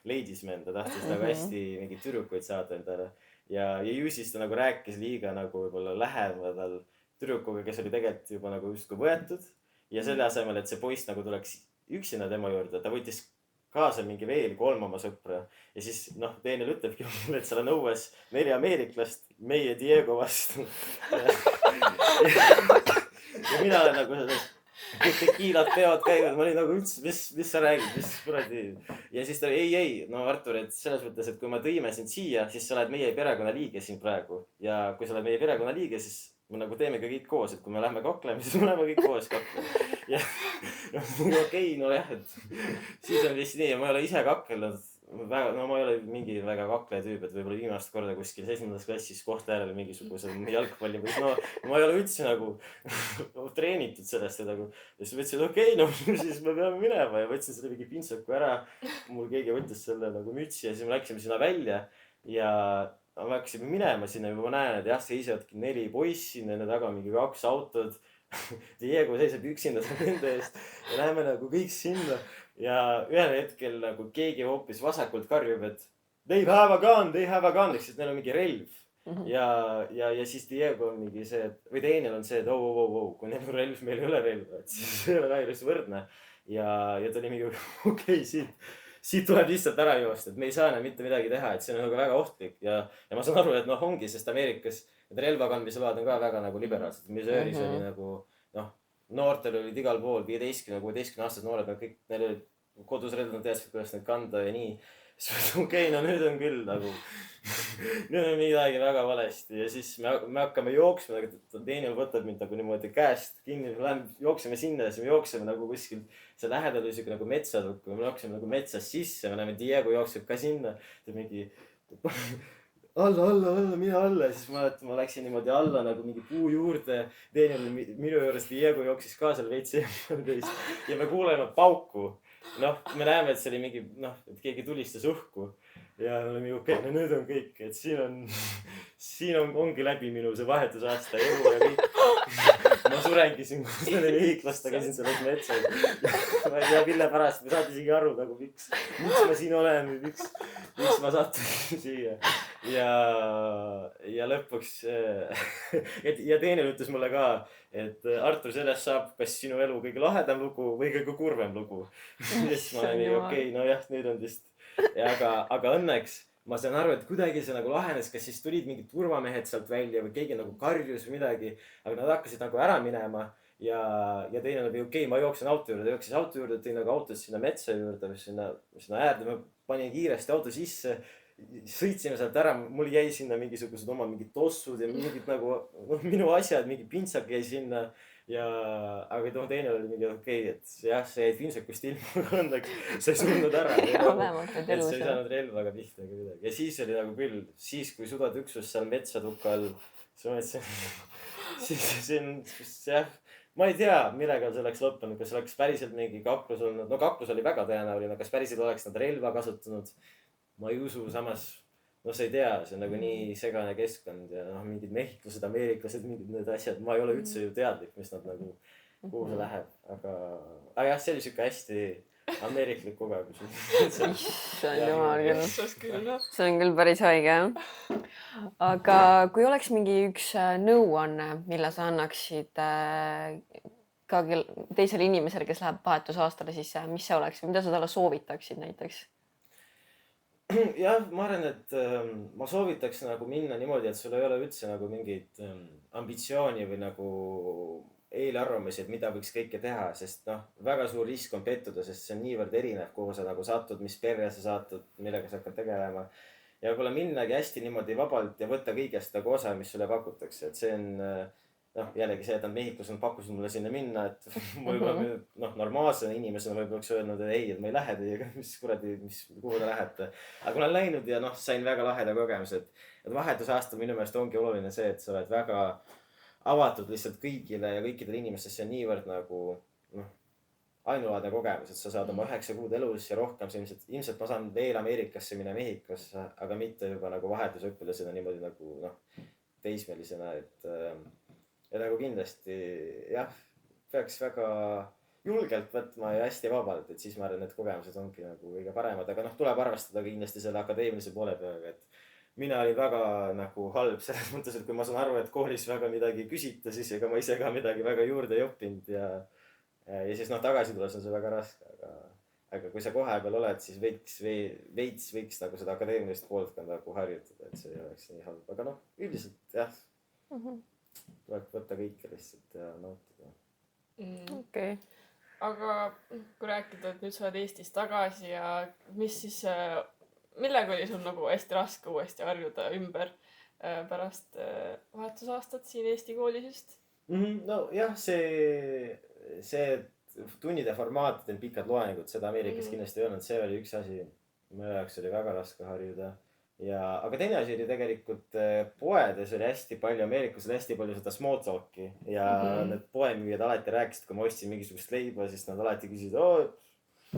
ladies man, ta tahtis nagu hästi mingeid tüdrukuid saada endale. Ja ju siis ta nagu rääkis liiga nagu võib-olla lähemal tüdrukuga, kes oli tegelikult juba nagu justkui võetud. Ja selle asemel, et see poiss nagu tuleks üksinda tema juurde, ta võttis kaasa mingi veel 3 oma sõpra. Ja siis noh, Daniel ütlebki mulle, et seal on õues 4 ameeriklast meie Diego vastu. Ja mina olen nagu selles, tekiilad peod käivad, ma olin nagu üldse, mis sa räägid, mis kuradi. Ja siis ta oli, ei, no Artur, et selles mõttes, et kui me tõime sind siia, siis sa oled meie perekonnaliige siin praegu. Ja kui sa oled meie perekonnaliige, siis me nagu teeme kõik koos, et kui me lähme kaklema, siis me läheme kõik koos kaklema. Ja okei, no jah, et siis on vist nii ja ma ei ole ise kakelnud. No ma ei ole mingi väga kakleja tüüp, et võib-olla viimast korda kuskil 7. klassis Kohtla-Järvel mingisuguse jalgpalli. No ma ei ole üldse nagu treenitud sellest ja nagu. Ja siis võtsin, okei, no siis me peame minema ja võtsin selle mingi pintsaku ära. Mul keegi võttis selle nagu mütsi ja siis me läksime sinna välja ja me hakkasime minema sinna ja ma näen, et jah, seisavadki 4 poissi, nende taga mingi 2 autod. Diego seisab üksinda nende eest ja läheme nagu kõik sinna. Ja ühel hetkel nagu keegi hoopis vasakult karjub, et they have a gun, eks, et neil on mingi relv. Ja siis Diego on mingi see, või Daniel on see, et kui neil on relv, meil ei ole relv, et siis ei ole kairus võrdne. Ja ta oli mingi, okei, siit tuleb lihtsalt ära joosta, et me ei saa enam mitte midagi teha, et see on nagu väga ohtlik. Ja ma saan aru, et noh ongi, sest Ameerikas need relvakandmisload on ka väga nagu liberaalsed. Missouris oli nagu, noh, noortel olid igal pool 15-16-aastased noored, kõik, neil olid kodus relvad, nad teadsid, kuidas neid kanda ja nii. Siis okei, no nüüd on küll nagu, nüüd on midagi väga valesti ja siis me hakkame jooksma, Daniel võtab mind nagu niimoodi käest kinni, jookseme sinna ja siis me jookseme nagu kuskil, see lähedal oli siuke nagu metsatukk, me jookseme nagu metsas sisse, me näeme Diego jookseb ka sinna, ta mingi alla, mine alla ja siis ma läksin niimoodi alla nagu mingi puu juurde. Daniel minu juures, Diego jooksis ka seal veits eemaldest ja me kuuleme pauku. Noh, me näeme, et see oli mingi, noh, et keegi tulistas õhku ja olime okei, no nüüd on kõik, et siin ongi läbi minu see vahetusaasta elu ja kõik. Ma surengi siin selle liiklastega siin selles metsas. Ma ei tea, mille pärast, ma saate isegi aru nagu miks ma siin olen või miks ma sattusin siia. Ja lõpuks, ja Daniel ütles mulle ka, et Artur, sellest saab kas sinu elu kõige lahedam lugu või kõige kurvem lugu. Ja siis ma olen nii, okei, no jah, nüüd on vist. Aga õnneks ma sain aru, et kuidagi see nagu lahenes, kas siis tulid mingid turvamehed sealt välja või keegi nagu karjus või midagi. Aga nad hakkasid nagu ära minema ja teine oli okei, ma jooksin auto juurde, jooksis auto juurde, tõin nagu autot sinna metsa juurde või sinna äärde. Ma panin kiiresti auto sisse. Sõitsime sealt ära, mul jäi sinna mingisugused oma mingid tossud ja mingid nagu minu asjad, mingi pintsak jäi sinna ja aga teine oli mingi okei, et jah, see jäid pintsakust ilma, õnneks sa ei surnud ära. Et sa ei saanud relvaga pihta ega midagi. Ja siis oli nagu küll, siis kui sudatuksus seal metsatukal, siis jah, ma ei tea, millega see oleks lõppenud, kas oleks päriselt mingi kaklus olnud, no kaklus oli väga tõenäoline, kas päriselt oleks nad relva kasutanud. Ma ei usu, samas, no sa ei tea, see on nagu nii segane keskkond ja mingid mehhiklased, ameeriklased, mingid need asjad, ma ei ole üldse ju teadlik, mis nad nagu, kuhu see läheb, aga jah, see oli siuke hästi ameeriklik kogemus. Issand jumal küll. See on küll päris haige, jah. Aga kui oleks mingi üks nõuanne, mille sa annaksid ka teisele inimesele, kes läheb vahetusaastale, siis mis see oleks, mida sa talle soovitaksid näiteks? Jah, ma arvan, et ma soovitaks nagu minna niimoodi, et sul ei ole üldse nagu mingit ambitsiooni või nagu, eelarvamusi, et mida võiks kõike teha, sest noh, väga suur risk on pettuda, sest see on niivõrd erinev, kuhu sa nagu satud, mis perre sa satud, millega sa hakkad tegelema. Ja võib-olla minnagi hästi niimoodi vabalt ja võtta kõigest nagu osa, mis sulle pakutakse, et see on noh, jällegi see, et nad Mehhikos on pakkusid mulle sinna minna, et võib-olla noh, normaalse inimesena võib-olla oleks öelnud, et ei, et ma ei lähe teiega, mis kuradi, kuhu te lähete. Aga kui olen läinud ja noh, sain väga laheda kogemuse, et vahetusaasta minu meelest ongi oluline see, et sa oled väga avatud lihtsalt kõigile ja kõikidele inimestest, see on niivõrd nagu noh, ainulaadne kogemus, et sa saad oma 9 kuud elus ja rohkem, see ilmselt ma saan veel Ameerikasse minna Mehhikosse, aga mitte juba nagu vahetusõpilasena niimoodi nagu noh, teismelisena, et ja nagu kindlasti jah, peaks väga julgelt võtma ja hästi vabalt, et siis ma arvan, et kogemused ongi nagu kõige paremad, aga noh, tuleb arvestada kindlasti selle akadeemilise poole peaga, et mina olin väga nagu halb selles mõttes, et kui ma saan aru, et koolis väga midagi küsita, siis ega ma ise ka midagi väga juurde ei õppinud ja siis noh, tagasi tulles on see väga raske, aga kui sa kohe peal oled, siis veits võiks nagu seda akadeemilist poolt ka nagu harjutada, et see ei oleks nii halb, aga noh, üldiselt jah, tuleb võtta kõike lihtsalt ja nautida. Okei. Aga kui rääkida, et nüüd sa oled Eestis tagasi ja mis siis, millega oli sul nagu hästi raske uuesti harjuda ümber pärast vahetusaastat siin Eesti koolis just? No jah, see tunnide formaat, need pikad loengud, seda Ameerikas kindlasti ei olnud, see oli üks asi, mille jaoks oli väga raske harjuda. Aga teine asi oli tegelikult poedes oli hästi palju, Ameerikas oli hästi palju seda small talk'i ja need poemüüjad alati rääkisid, kui ma ostsin mingisugust leiba, siis nad alati küsisid, oh,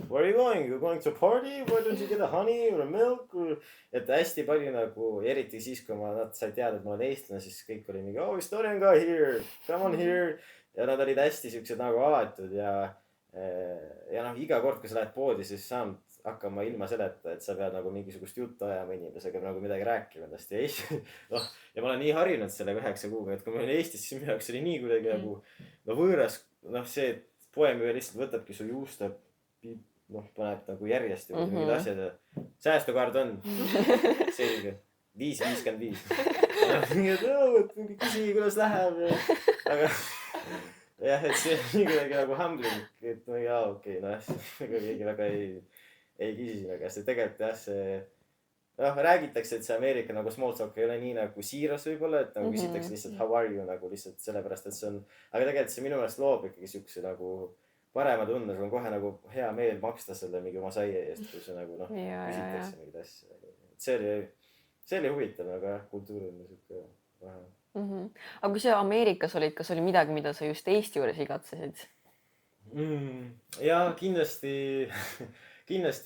where are you going? You going to a party? Why don't you get a honey or a milk? Et hästi palju nagu, eriti siis, kui nad said teada, et ma olen eestlane, siis kõik oli mingi, oh, Estonian guy here, come on here. Ja nad olid hästi siuksed nagu avatud ja noh, iga kord, kui sa lähed poodi, siis saanud hakkama ilma selleta, et sa pead nagu mingisugust juttu ajama inimesega nagu midagi rääkima endast ja noh, ja ma olen nii harjunud selle 9 kuuga, et kui ma olin Eestis, siis minu jaoks oli nii kuidagi nagu no võõras, noh see, et poemüüja lihtsalt võtabki su juuste, noh paneb nagu järjest ja mingid asjad ja säästukaard on selge, 5.55 mingi küsi, kuidas läheb aga jah, et see on nii kuidagi nagu humbling, et no jaa, okei, noh, keegi väga ei küsi sinu käest, et tegelikult jah, see noh, räägitakse, et see Ameerika nagu small talk ei ole nii nagu siiras võib-olla, et nagu küsitakse lihtsalt how are you nagu lihtsalt sellepärast, et see on, aga tegelikult see minu meelest loob ikkagi siukse nagu parema tunne, sul on kohe nagu hea meel maksta selle mingi oma saie eest, kui see nagu noh, küsitakse mingid asja. See oli huvitav, aga jah, kultuuriline siuke vähe. Aga kui sa Ameerikas olid, kas oli midagi, mida sa just Eesti juures igatsesid? Ja kindlasti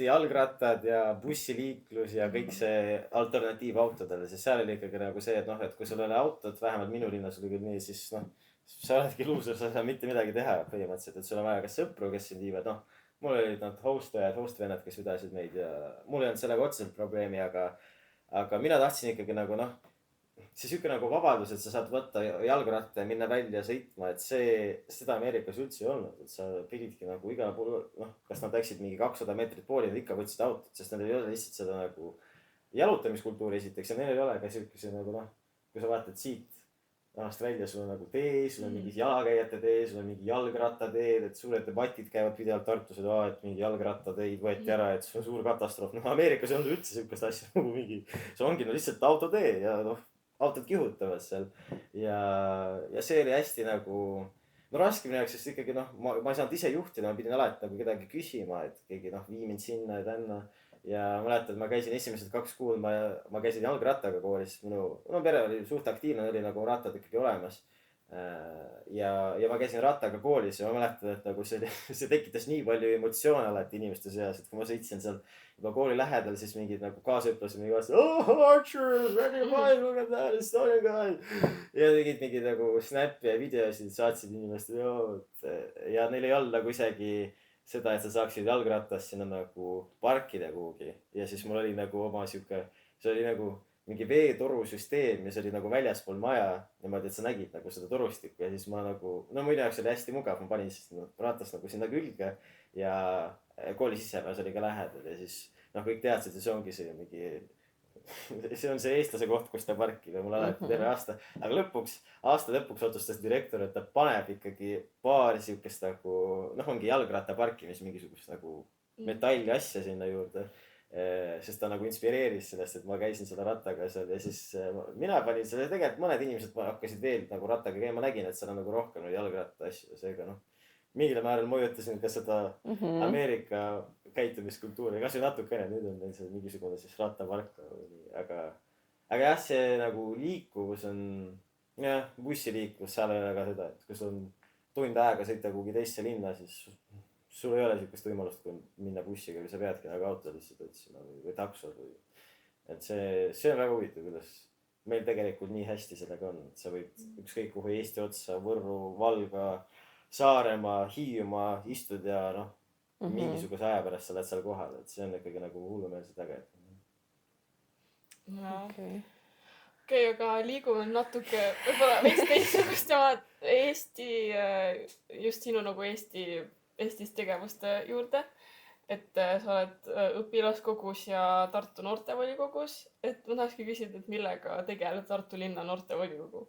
jalgrattad ja bussiliiklus ja kõik see alternatiivautodele, sest seal oli ikkagi nagu see, et noh, et kui sul oli autot, vähemalt minu linnas oli küll nii, siis noh, sa oledki luuser, sa ei saa mitte midagi teha põhimõtteliselt, et sul on vaja kas sõpru, kes sind viivad, noh, mul olid nad host-vennad, kes vedasid meid ja mul ei olnud sellega otseselt probleemi, aga mina tahtsin ikkagi nagu noh, see siuke nagu vabadus, et sa saad võtta jalgratta ja minna välja sõitma, et seda Ameerikas üldse ei olnud, et sa pididki nagu igal pool, noh, kas nad läksid mingi 200 meetrit pooli, nad ikka võtsid autot, sest neil ei ole lihtsalt seda nagu jalutamiskultuuri esiteks ja neil ei ole ka siukese nagu noh, kui sa vaatad siit tänast välja, sul on nagu tee, sul on mingi jalakäijate tee, sul on mingi jalgrattateed, et suured debatid käivad pidevalt Tartus, et mingi jalgrattateid võeti ära, et see on suur katastroof. Noh, Ameerikas ei olnud üldse siukest asja nagu mingi, see ongi no lihtsalt autotee ja noh, autod kihutavad seal ja see oli hästi nagu no raske minu jaoks, sest ikkagi noh, ma ei saanud ise juhtida, ma pidin alati nagu kedagi küsima, et keegi noh, vii mind sinna ja tänna ja mäletan, et ma käisin esimesed 2 kuud, ma käisin jalgrattaga koolis, minu pere oli suht aktiivne, oli nagu rattad ikkagi olemas ja ma käisin rattaga koolis ja ma mäletan, et nagu see tekitas nii palju emotsioone alati inimeste seas, et kui ma sõitsin seal juba kooli lähedal, siis mingid nagu kaasõplased mingi vastu, oh Archer, ready fine, look at that, Estonian guy. Ja tegid mingi nagu snap'i ja videosid, saatsid inimestele ja neil ei olnud nagu isegi seda, et sa saaksid jalgratast sinna nagu parkida kuhugi. Ja siis mul oli nagu oma siuke, see oli nagu mingi veetorusüsteem ja see oli nagu väljaspool maja niimoodi, et sa nägid nagu seda torustikku ja siis ma nagu, no minu jaoks oli hästi mugav, ma panin siis ratast nagu sinna külge ja kooli sissemäes oli ka lähedal ja siis noh, kõik teadsid, et see ongi see mingi see on see eestlase koht, kus ta parkib ja mul alati terve aasta. Aga aasta lõpuks otsustas direktor, et ta paneb ikkagi paari siukest nagu, ongi jalgratta parkimis mingisugust nagu metalli asja sinna juurde. Sest ta nagu inspireeris sellest, et ma käisin selle rattaga seal ja siis mina panin selle, tegelikult mõned inimesed hakkasid veel nagu rattaga käima, nägin, et seal on nagu rohkem jalgratta asju, seega mingil määral mõjutasin ka seda Ameerika käitumiskultuuri, kas või natukene, nüüd on neil seal mingisugune siis rattapark, aga jah, see nagu liikuvus on, bussiliiklus, seal ei ole ka seda, et kui sul on tund aega sõita kuhugi teisse linna, siis sul ei ole siukest võimalust, kui minna bussiga, kui sa peadki nagu auto lihtsalt otsima või taksod või. Et see on väga huvitav, kuidas meil tegelikult nii hästi sellega on, et sa võid ükskõik kuhu Eesti otsa, Võrru, Valga, Saaremaa, Hiiumaa istud ja mingisuguse aja pärast sa oled seal kohal, et see on ikkagi nagu hullumeelselt äge. Okei, aga liigume natuke võib-olla veits teistsugust ja Eesti, just sinu nagu Eestis tegevuste juurde, et sa oled õpilaskogus ja Tartu noortevolikogus, et ma tahakski küsida, et millega tegeleb Tartu linna noortevolikogu?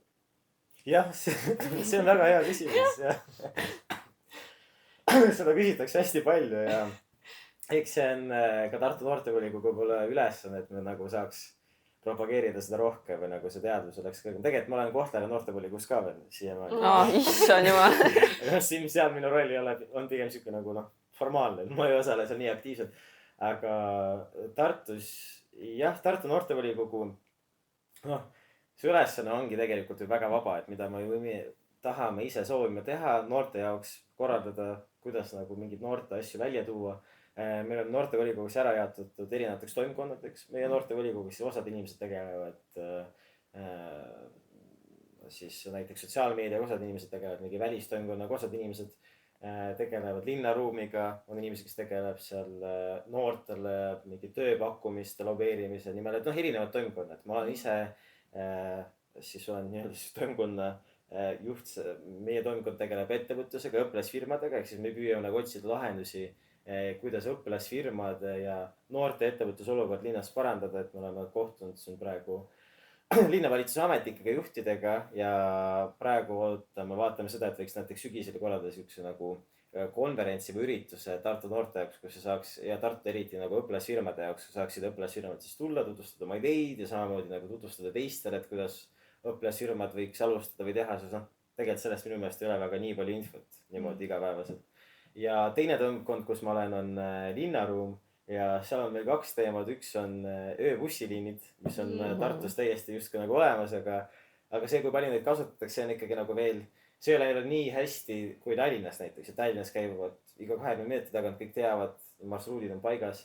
Jah, see on väga hea küsimus ja seda küsitakse hästi palju ja eks see on ka Tartu noortevolikogu pole ülesanne, et me nagu saaks propageerida seda rohkem või nagu see teadvus oleks kõrgem. Tegelikult ma olen Kohtla noortevolikogus ka veel siiamaani. Issand jumal. Aga seal minu roll on pigem siuke nagu formaalne, ma ei osale seal nii aktiivselt. Aga Tartus, Tartu noortevolikogu, see ülesanne ongi tegelikult ju väga vaba, et mida me tahame ise soovime teha noorte jaoks, korraldada, kuidas nagu mingid noorte asju välja tuua. Meil on noortevolikogus ära jaotatud erinevateks toimkonnadeks. Meie noortevolikogus osad inimesed tegelevad siis näiteks sotsiaalmeedia, osad inimesed tegelevad mingi välistoimkonnaga, osad inimesed tegelevad linnaruumiga, on inimesi, kes tegeleb seal noortele mingi tööpakkumiste lobeerimise nimel, et erinevad toimkonnad. Ma olen ise siis olen nii-öelda toimkonna juht, meie toimkond tegeleb ettevõtlusega, õpilasfirmadega, ehk siis me püüame nagu otsida lahendusi, kuidas õpilasfirmad ja noorte ettevõtlusolukord linnas parandada, et me oleme kohtunud siin praegu linnavalitsuse ametnikega, juhtidega ja praegu vaatame seda, et võiks näiteks sügisel korraldada siukse nagu konverentsi või ürituse Tartu noorte jaoks, kus saaks ja Tartu eriti nagu õpilasfirmade jaoks, saaksid õpilasfirmad siis tulla, tutvustada oma ideid ja samamoodi nagu tutvustada teistele, et kuidas õpilasfirmad võiks alustada või teha, sest tegelikult sellest minu meelest ei ole väga nii palju infot niimoodi igapäevaselt. Ja teine tõmbkond, kus ma olen, on linnaruum ja seal on meil kaks teemad. Üks on ööbussiliinid, mis on Tartus täiesti justkui nagu olemas, aga see, kui palju neid kasutatakse, on ikkagi nagu veel, see ei ole nii hästi kui Tallinnas näiteks, et Tallinnas käivad iga 20 meetri tagant, kõik teavad, marsruudid on paigas.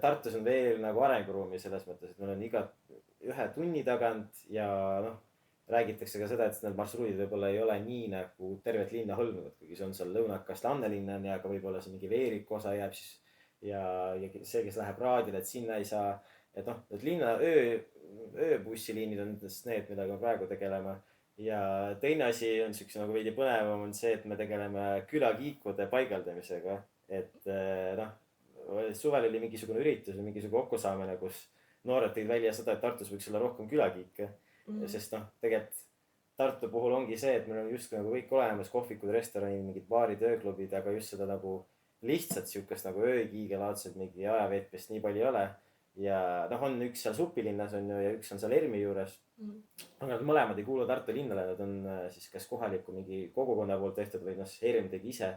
Tartus on veel nagu arenguruumi selles mõttes, et meil on iga 1 tunni tagant ja räägitakse ka seda, et need marsruudid võib-olla ei ole nii nagu tervet linna hõlmunud, kuigi see on seal lõunakast Annelinna ja ka võib-olla see mingi Veeriku osa jääb siis ja see, kes läheb raadile, et sinna ei saa, et et linna ööbussiliinid on need, millega me praegu tegeleme. Ja teine asi on siukse nagu veidi põnevam on see, et me tegeleme külakiikude paigaldamisega, et suvel oli mingisugune üritus või mingisugune kokkusaamine, kus noored tõid välja seda, et Tartus võiks olla rohkem külakiike. Sest tegelikult Tartu puhul ongi see, et meil on just nagu kõik olemas, kohvikud, restoranid, mingid baarid, ööklubid, aga just seda nagu lihtsalt siukest nagu öökiigelaadselt mingi ajaveetmist nii palju ei ole. Ja on üks seal Supilinnas on ju ja üks on seal Ermi juures. Aga nad mõlemad ei kuulu Tartu linnale, nad on siis kas kohaliku mingi kogukonna poolt tehtud või Ermi tegi ise.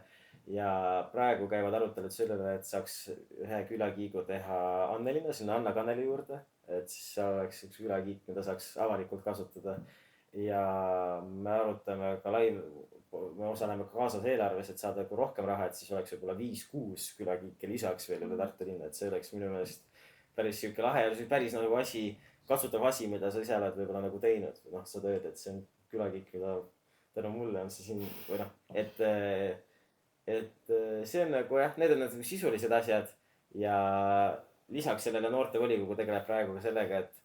Ja praegu käivad arutelud sellele, et saaks ühe külakiigu teha Annelinna, sinna Anna Kanneli juurde. Et siis seal oleks üks külakiik, mida saaks avalikult kasutada. Ja me arutame ka me osaleme ka kaasas eelarves, et saada rohkem raha, et siis oleks võib-olla 5-6 külakiike lisaks veel üle Tartu linna. Et see oleks minu meelest päris siuke lahe ja päris nagu kasutav asi, mida sa ise oled võib-olla nagu teinud. Saad öelda, et see on külakiik, mida tänu mulle on see siin või et see on nagu need on nagu sisulised asjad ja lisaks sellele noortevolikogu tegeleb praegu ka sellega, et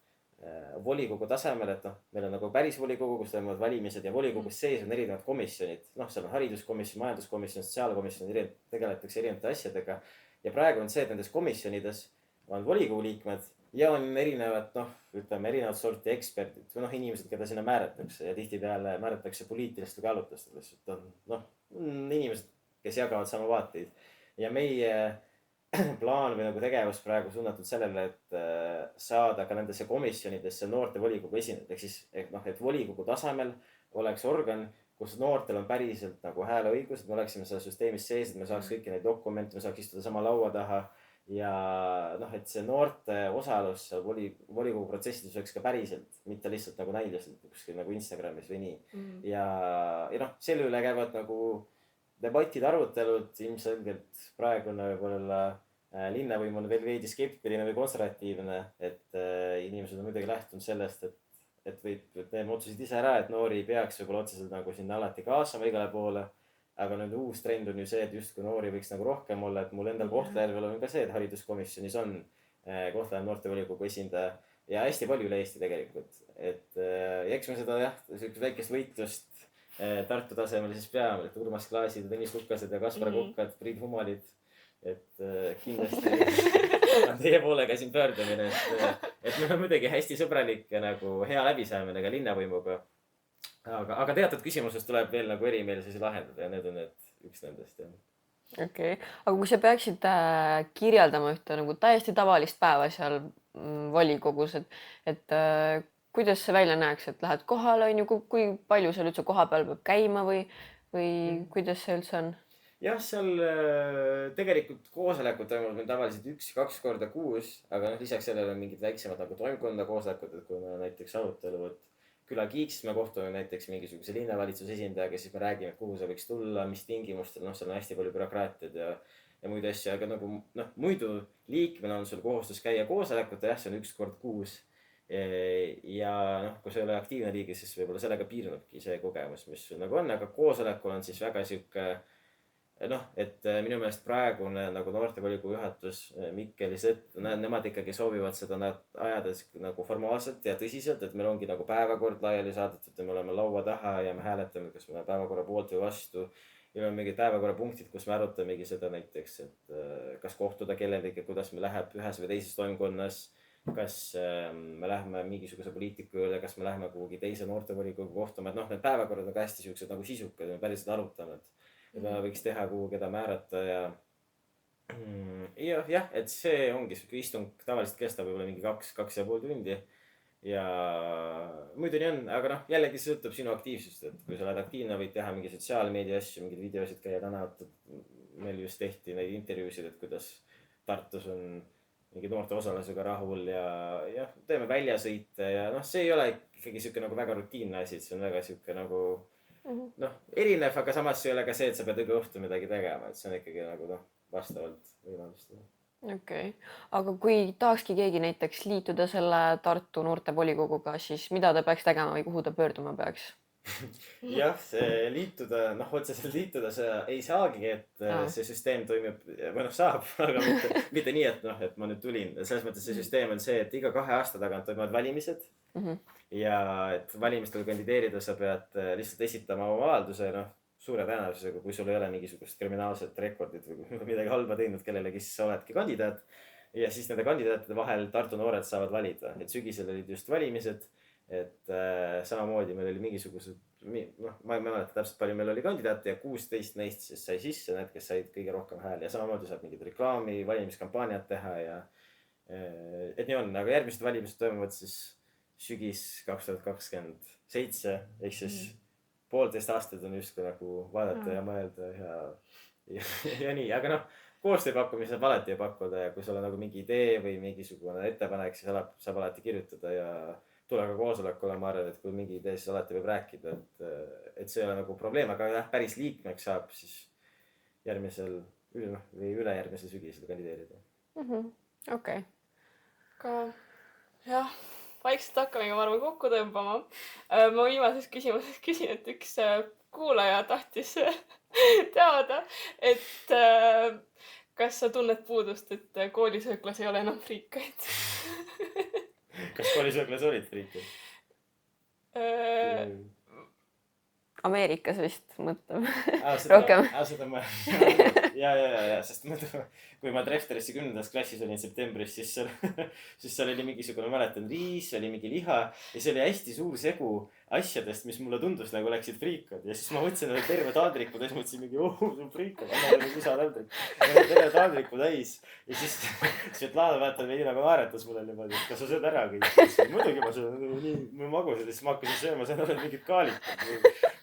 volikogu tasemel, et meil on nagu päris volikogu, kus toimuvad valimised ja volikogus sees on erinevad komisjonid. Seal on hariduskomisjon, majanduskomisjon, sotsiaalkomisjon, tegeletakse erinevate asjadega. Ja praegu on see, et nendes komisjonides on volikogu liikmed ja on erinevad, ütleme erinevat sorti eksperdid või inimesed, keda sinna määratakse ja tihtipeale määratakse poliitilistel kaalutlustel, sest on inimesed, kes jagavad sama vaateid ja meie plaan või nagu tegevus praegu suunatud sellele, et saada ka nendesse komisjonidesse noorte volikogu esindajad, ehk siis, et volikogu tasemel oleks organ, kus noortel on päriselt nagu hääleõigus, et me oleksime seal süsteemis sees, et me saaks kõiki neid dokumente, me saaks istuda sama laua taha ja et see noorte osalus seal volikogu protsessides oleks ka päriselt, mitte lihtsalt nagu näiliselt kuskil nagu Instagramis või nii. Ja selle üle käivad nagu debatid, arutelud, ilmselgelt praegune võib-olla linnavõim on veel veidi skeptiline või konservatiivne, et inimesed on muidugi lähtunud sellest, et teeme otsuseid ise ära, et noori ei peaks võib-olla otseselt nagu sinna alati kaasama igale poole. Aga nüüd uus trend on ju see, et justkui noori võiks nagu rohkem olla, et mul endal Kohtla-Järvel on ka see, et hariduskomisjonis on Kohtla-Järve noortevolikogu esindaja ja hästi palju üle Eesti tegelikult. Et eks me seda sellist väikest võitlust Tartu tasemel siis peame, et Urmas Klaasid, Tõnis Lukased ja Kaspar Kukkad, Priit Humalid. Et kindlasti on teie poolega siin pöördumine, et meil on muidugi hästi sõbralik ja nagu hea läbisaamine ka linnavõimuga. Aga teatud küsimusest tuleb veel nagu erimeelsusi lahendada ja need on üks nendest. Okei. Aga kui sa peaksid kirjeldama ühte nagu täiesti tavalist päeva seal volikogus, et kuidas see välja näeks, et lähed kohale, kui palju seal üldse koha peal peab käima või kuidas see üldse on? Jah, seal tegelikult koosolekud toimuvad meil tavaliselt 1-2 korda kuus, aga lisaks sellele on mingid väiksemad nagu toimkonna koosolekud, et kui me näiteks arutelu, et küla Kiiks me kohtume näiteks mingisuguse linnavalitsuse esindajaga, siis me räägime, kuhu see võiks tulla, mis tingimustel, seal on hästi palju bürokraatiad ja muid asju, aga nagu muidu liikmena on sul kohustus käia koosolekut, jah, see on 1 kord kuus. Ja kui see ei ole aktiivne liige, siis võib-olla sellega piirnubki see kogemus, mis sul nagu on, aga koosolekul on siis väga sihuke et minu meelest praegune nagu noortevolikogu juhatus Mikkelis, et nemad ikkagi soovivad seda ajada nagu formaalselt ja tõsiselt, et meil ongi nagu päevakord laiali saadetud ja me oleme laua taha ja me hääletame, kas me päevakorra poolt või vastu. Ja meil on mingid päevakorrapunktid, kus me arutamegi seda näiteks, et kas kohtuda kellelegi, kuidas me läheb ühes või teises toimkonnas, kas me läheme mingisuguse poliitiku üle, kas me läheme kuhugi teise noortevolikogu kohtuma, et need päevakorrad on ka hästi siuksed nagu sisukad ja me päriselt arutame, et me võiks teha kuhu keda määrata ja jah, et see ongi siuke istung tavaliselt kestab võib-olla mingi 2-2,5 tundi ja muidu nii on, aga jällegi see sõltub sinu aktiivsust, et kui sa oled aktiivne, võid teha mingi sotsiaalmeedia asju, mingeid videosid käia tänavatel. Meil just tehti neid intervjuusid, et kuidas Tartus on mingi noorte osalusega rahul ja teeme väljasõite ja see ei ole ikkagi siuke nagu väga rutiinne asi, et see on väga siuke nagu erinev, aga samas ei ole ka see, et sa pead iga õhtu midagi tegema, et see on ikkagi nagu vastavalt võimalustele. Okei. Aga kui tahakski keegi näiteks liituda selle Tartu noortevolikoguga, siis mida ta peaks tegema või kuhu ta pöörduma peaks? Jah, see liituda, otseselt liituda see ei saagi, et see süsteem toimib, või saab, aga mitte nii, et ma nüüd tulin. Selles mõttes see süsteem on see, et iga 2 aasta tagant toimuvad valimised ja et valimistel kandideerida sa pead lihtsalt esitama oma avalduse, suure tõenäosusega, kui sul ei ole mingisugust kriminaalset rekordit või midagi halba teinud kellelegi, siis sa oledki kandidaat ja siis nende kandidaatide vahel Tartu noored saavad valida, et sügisel olid just valimised, et samamoodi meil oli mingisugused, ma ei mäleta täpselt palju meil oli kandidaate ja 16 neist siis sai sisse, need, kes said kõige rohkem hääli ja samamoodi saab mingid reklaami, valimiskampaaniat teha ja et nii on, aga järgmised valimised toimuvad siis sügis 2027, ehk siis 1,5 aastat on justkui nagu vaadata ja mõelda ja nii, aga koostööpakkumise saab alati pakkuda ja kui sul on nagu mingi idee või mingisugune ettepanek, siis saab alati kirjutada ja tule ka koosolekule, ma arvan, et kui mingi idee, siis alati võib rääkida, et see ei ole nagu probleem, aga jah, päris liikmeks saab siis järgmisel või ülejärgmisel sügisel kandideerida. Okei. Aga jah, vaikselt hakkamegi varma kokku tõmbama. Ma viimases küsimuses küsin, et üks kuulaja tahtis teada, et kas sa tunned puudust, et koolisööklas ei ole enam friikaid? Kas koolisööklas olid friikid? Ameerikas vist mõtleb rohkem. Seda ma ja, sest kui ma Trefterisse 10. klassis olin septembris, siis seal oli mingisugune, ma mäletan, riis, oli mingi liha ja see oli hästi suur segu asjadest, mis mulle tundus nagu läksid friikad ja siis ma võtsin terve taldriku täis, mõtlesin mingi, see on friikad, anna mulle lisataldrik. Terve taldriku täis ja siis Svetlana vaatan veidi nagu naeretas mulle niimoodi, et kas sa sööd ära kõik. Muidugi ma söön nii magusad ja siis ma hakkasin sööma, see on mingid kaalikad.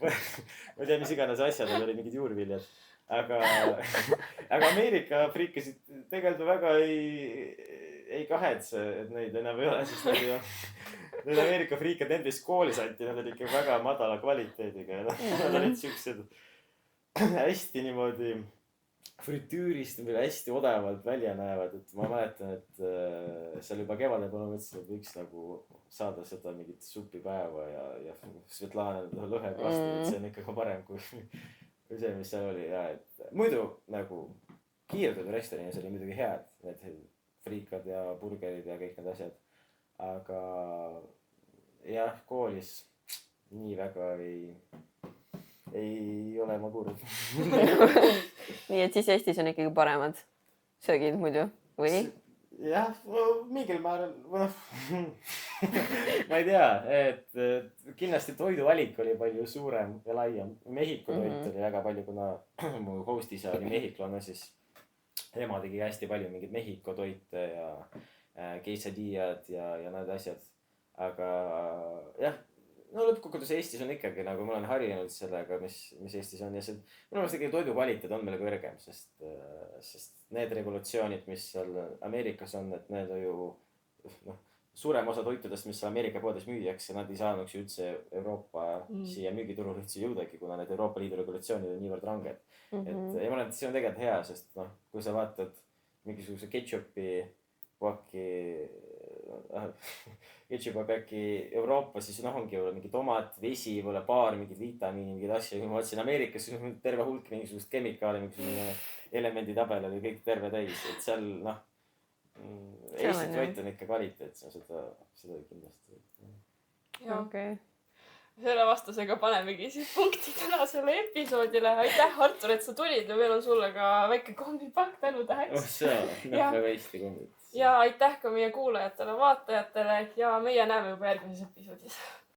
Ma ei tea, mis iganes asjad, olid mingid juurviljad. Aga Ameerika friikasid tegelikult väga ei kahetse, et neid enam ei ole, sest need Ameerika friikad, need vist koolis anti, nad olid ikka väga madala kvaliteediga ja nad olid siuksed hästi niimoodi fritüürist hästi odavalt välja näevad, et ma mäletan, et seal juba kevadel ma mõtlesin, et võiks nagu saada seda mingit supipäeva ja Svetlana lõhekasti, et see on ikkagi parem kui see, mis seal oli ja et muidu nagu kiirtoidu restoranis oli muidugi head, need friikad ja burgerid ja kõik need asjad. Aga jah, koolis nii väga ei ole ma kurb. Nii, et siis Eestis on ikkagi paremad söögid muidu või? Jah, mingil määral, ma ei tea, et kindlasti toiduvalik oli palju suurem ja laiem. Mehhiko toit oli väga palju, kuna mu host isa oli mehhiklane, siis ema tegi hästi palju mingeid Mehhiko toite ja quesadillad ja need asjad. Aga jah, no lõppkokkuvõttes Eestis on ikkagi nagu ma olen harjunud sellega, mis Eestis on ja see minu meelest ikkagi toidu kvaliteet on meil kõrgem, sest need regulatsioonid, mis seal Ameerikas on, et need on ju suurem osa toitudest, mis Ameerika poodides müüakse, nad ei saanuks üldse Euroopa siia müügiturul üldse jõudagi, kuna need Euroopa Liidu regulatsioonid on niivõrd ranged. Et ja ma arvan, et see on tegelikult hea, sest kui sa vaatad mingisuguse ketšupi päki Euroopas, siis ongi mingi tomat, vesi, paar mingid vitamiini, mingid asju. Kui ma vaatasin Ameerikas, siis on terve hulk mingisugust kemikaali, mingisugune elemenditabel oli kõik terve täis. Et seal, Eesti toit on ikka kvaliteet, seda kindlasti. Okay. Selle vastusega panemegi siis punkti tänasele episoodile. Aitäh, Artur, et sa tulid ja meil on sulle ka väike kommipakk tänutäheks. Väga Eesti kommid. Ja aitäh ka meie kuulajatele, vaatajatele ja meie näeme juba järgmises episoodis.